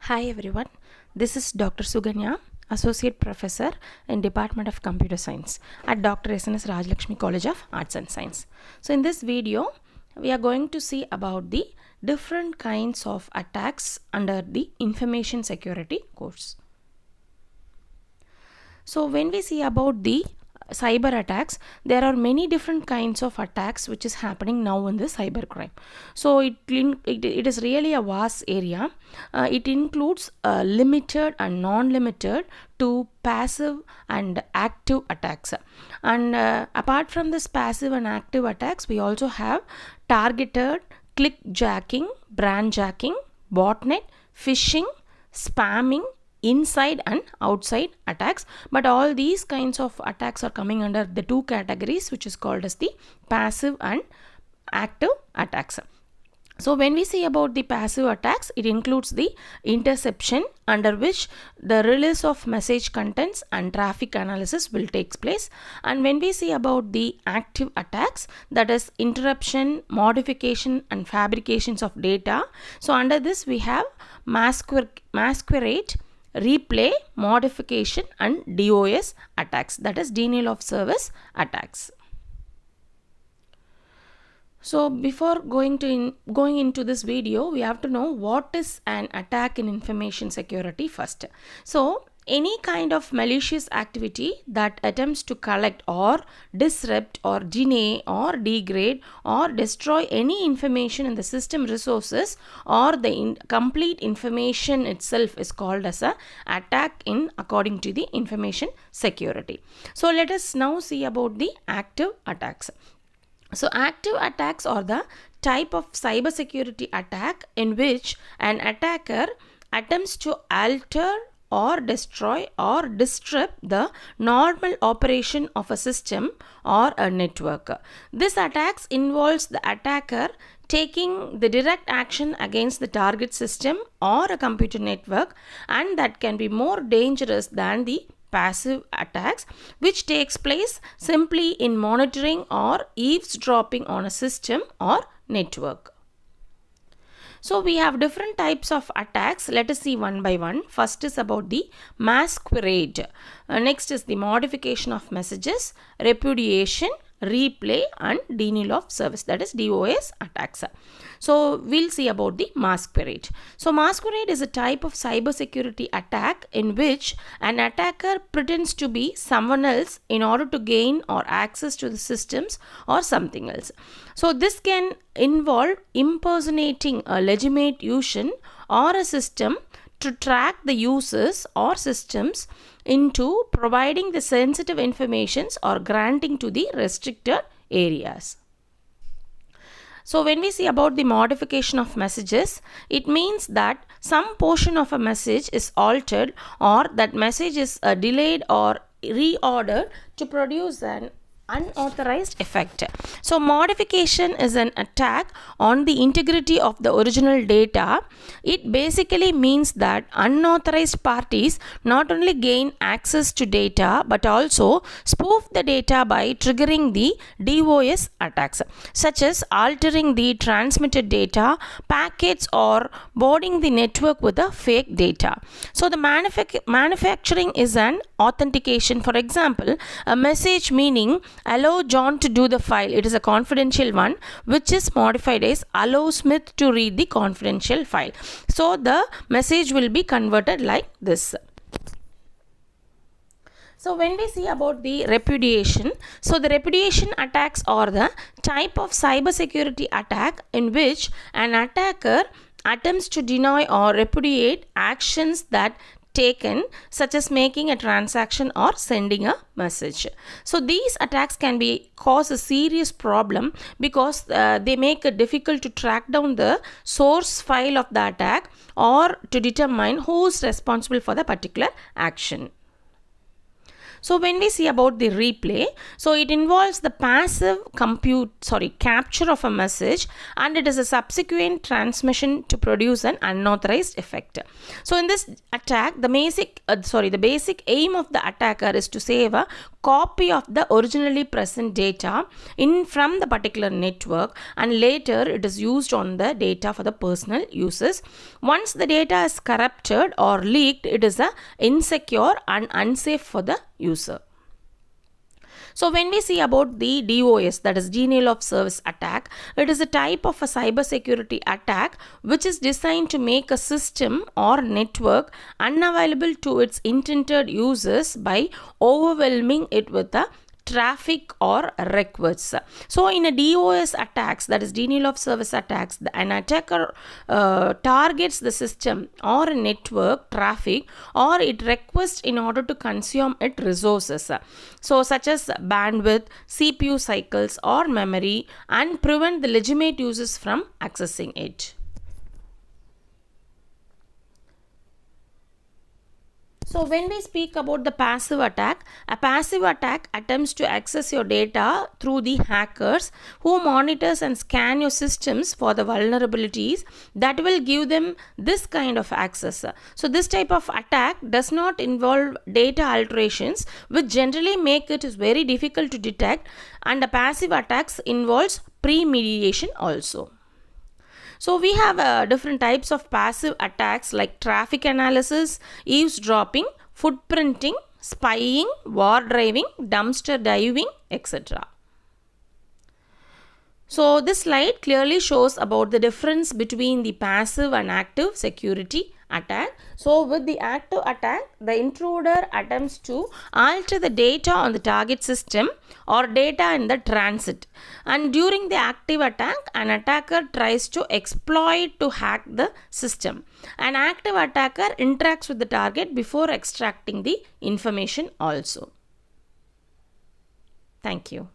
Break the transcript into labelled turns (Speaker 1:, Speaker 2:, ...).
Speaker 1: Hi everyone, this is Dr.S.Suganya, Associate Professor in Department of Computer Science at Dr.S.S. Rajlakshmi College of Arts and Science. So in this video, we are going to see about the different kinds of attacks under the information security course. So when we see about the cyber attacks, there are many different kinds of attacks which is happening now in the cybercrime. So it is really a vast area. It includes limited and non-limited to passive and active attacks. And apart from this passive and active attacks, we also have targeted click jacking, brand jacking, botnet, phishing, spamming, inside and outside attacks, but all these kinds of attacks are coming under the two categories which is called as the passive and active attacks. So when we see about the passive attacks, it includes the interception, under which the release of message contents and traffic analysis will take place. And when we see about the active attacks, that is interruption, modification and fabrications of data. So under this we have masquerade, replay, modification and DOS attacks, that is denial of service attacks. So before going into this video, we have to know what is an attack in information security first. So any kind of malicious activity that attempts to collect or disrupt or deny or degrade or destroy any information in the system resources or the complete information itself is called as a attack in according to the information security. So let us now see about the active attacks. So active attacks are the type of cybersecurity attack in which an attacker attempts to alter or destroy or disrupt the normal operation of a system or a network. This attacks involves the attacker taking the direct action against the target system or a computer network, and that can be more dangerous than the passive attacks, which takes place simply in monitoring or eavesdropping on a system or network. So we have different types of attacks. Let us see one by one. First is about the masquerade. Next is the modification of messages, repudiation, replay and denial of service, that is DOS attacks. So we'll see about the masquerade. So masquerade is a type of cybersecurity attack in which an attacker pretends to be someone else in order to gain or access to the systems or something else. So this can involve impersonating a legitimate user or a system to track the users or systems into providing the sensitive informations or granting to the restricted areas. So when we see about the modification of messages, it means that some portion of a message is altered or that message is delayed or reordered to produce an unauthorized effect. So modification is an attack on the integrity of the original data. It basically means that unauthorized parties not only gain access to data but also spoof the data by triggering the DOS attacks, such as altering the transmitted data packets or boarding the network with a fake data. So the manufacturing is an authentication. For example, a message meaning allow John to do the file, it is a confidential one, which is modified as allow Smith to read the confidential file. So the message will be converted like this. So when we see about the repudiation, so the repudiation attacks are the type of cybersecurity attack in which an attacker attempts to deny or repudiate actions that taken, such as making a transaction or sending a message. So these attacks can cause a serious problem because they make it difficult to track down the source file of the attack or to determine who is responsible for the particular action. So when we see about the replay, so it involves the passive capture of a message, and it is a subsequent transmission to produce an unauthorized effect. So in this attack, the basic aim of the attacker is to save a copy of the originally present data from the particular network, and later it is used on the data for the personal uses. Once the data is corrupted or leaked, it is insecure and unsafe for the user. So when we see about the DOS, that is denial of service attack, it is a type of a cybersecurity attack which is designed to make a system or network unavailable to its intended users by overwhelming it with a traffic or requests. So in a DOS attacks, that is denial of service attacks, an attacker targets the system or a network traffic, or it requests in order to consume its resources, so such as bandwidth, CPU cycles or memory, and prevent the legitimate users from accessing it. So when we speak about the passive attack, a passive attack attempts to access your data through the hackers who monitors and scan your systems for the vulnerabilities that will give them this kind of access. So this type of attack does not involve data alterations, which generally make it very difficult to detect, and the passive attacks involves premeditation also. So we have different types of passive attacks like traffic analysis, eavesdropping, footprinting, spying, war driving, dumpster diving, etc. So this slide clearly shows about the difference between the passive and active security attack. So with the active attack, the intruder attempts to alter the data on the target system or data in the transit. And during the active attack, an attacker tries to exploit to hack the system. An active attacker interacts with the target before extracting the information also. Thank you.